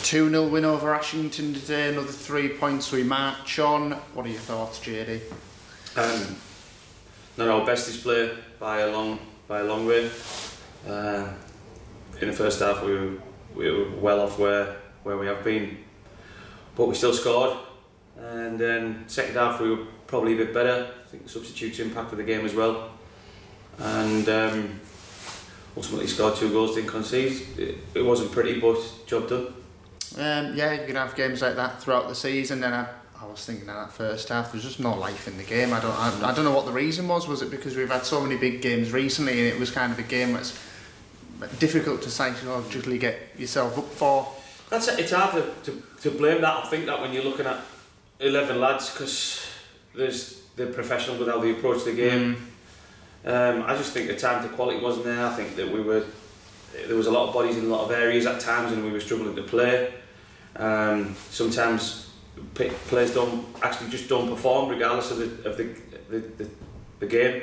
2-0 win over Ashington today, another 3 points we march on. What are your thoughts, JD? Not our best display by a long way. In the first half we were well off where we have been, but we still scored. And then second half we were probably a bit better. I think the substitutes impacted the game as well. And ultimately scored 2 goals, didn't concede. It wasn't pretty, but job done. Yeah, you can have games like that throughout the season. And I was thinking in that first half, there's just no life in the game. I don't know what the reason was. Was it because we've had so many big games recently, and it was kind of a game that's difficult to psychologically get yourself up for? It's hard to blame that. I think that when you're looking at 11 lads, because they're professional with how they approach the game. I just think the time to quality wasn't there. I think that there was a lot of bodies in a lot of areas at times, and we were struggling to play. Sometimes players don't perform regardless of the game.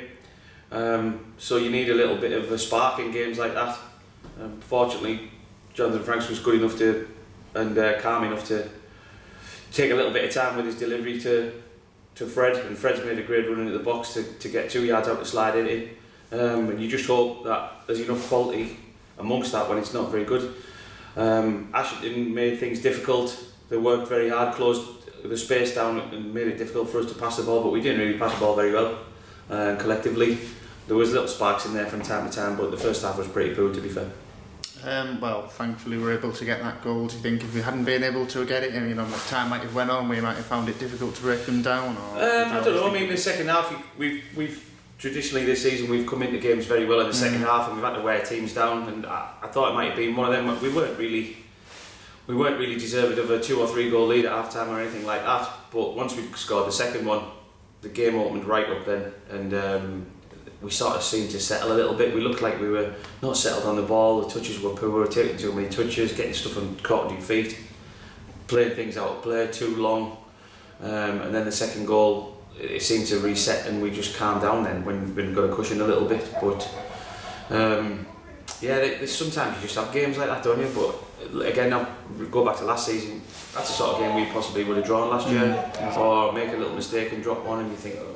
So you need a little bit of a spark in games like that. Fortunately, Jonathan Franks was good enough and calm enough to take a little bit of time with his delivery to Fred, and Fred's made a great run into the box to get 2 yards out to slide it in. And you just hope that there's enough quality amongst that when it's not very good. Ashington made things difficult. They worked very hard, closed the space down and made it difficult for us to pass the ball, but we didn't really pass the ball very well. Collectively, there was little sparks in there from time to time, but the first half was pretty poor, to be fair. Well, thankfully we were able to get that goal. Do you think if we hadn't been able to get it, time might have went on, we might have found it difficult to break them down? Or I don't know. I mean, the second half, we've traditionally this season we've come into games very well in the second half, and we've had to wear teams down. And I thought it might have been one of them. We weren't really deserving of a 2 or 3 goal lead at half time or anything like that. But once we scored the second one, the game opened right up then, and we sort of seemed to settle a little bit. We looked like we were not settled on the ball. The touches were poor. We were taking too many touches, getting stuff on caught on your feet, playing things out of play too long. And then the second goal, it seemed to reset, and we just calmed down then when we've been got a cushion a little bit. But sometimes you just have games like that, don't you? But again, now go back to last season. That's the sort of game we possibly would have drawn last year, or make a little mistake and drop one, and you think, oh.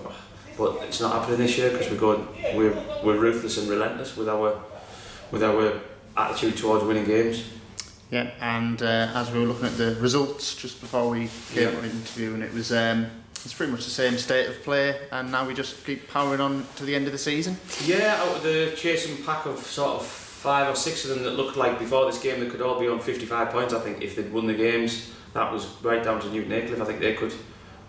But it's not happening this year because we're ruthless and relentless with our attitude towards winning games. Yeah, and as we were looking at the results just before we came on the interview, and it's pretty much the same state of play, and now we just keep powering on to the end of the season. Yeah, out of the chasing pack of sort of 5 or 6 of them that looked like before this game they could all be on 55 points. I think if they'd won the games, that was right down to Newton Aycliffe. I think they could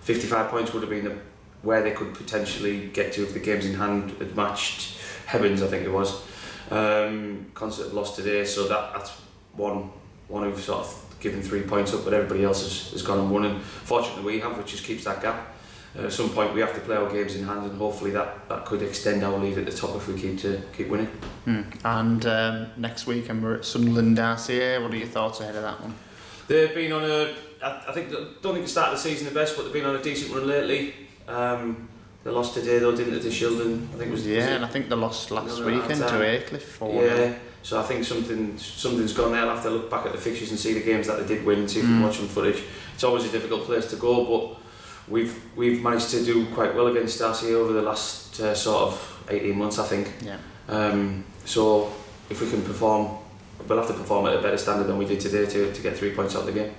55 points would have been where they could potentially get to if the games in hand had matched Hebbins, I think it was. Concert have lost today, so that's one who've sort of given 3 points up, but everybody else has gone and won, and fortunately we have, which just keeps that gap. At some point we have to play our games in hand, and hopefully that could extend our lead at the top if we keep winning. And next week we're at Sunderland RCA. What are your thoughts ahead of that one? They've been on don't think the start of the season the best, but they've been on a decent run lately. They lost today though, didn't they, to Shildon? I think it was. Yeah, and I think they lost last weekend to Aycliffe. Yeah, so I think something's gone there. I'll have to look back at the fixtures and see the games that they did win and see if we can watch some footage. It's always a difficult place to go, but we've managed to do quite well against RCA over the last sort of 18 months, I think. Yeah. So if we can perform, we'll have to perform at a better standard than we did today to get 3 points out of the game.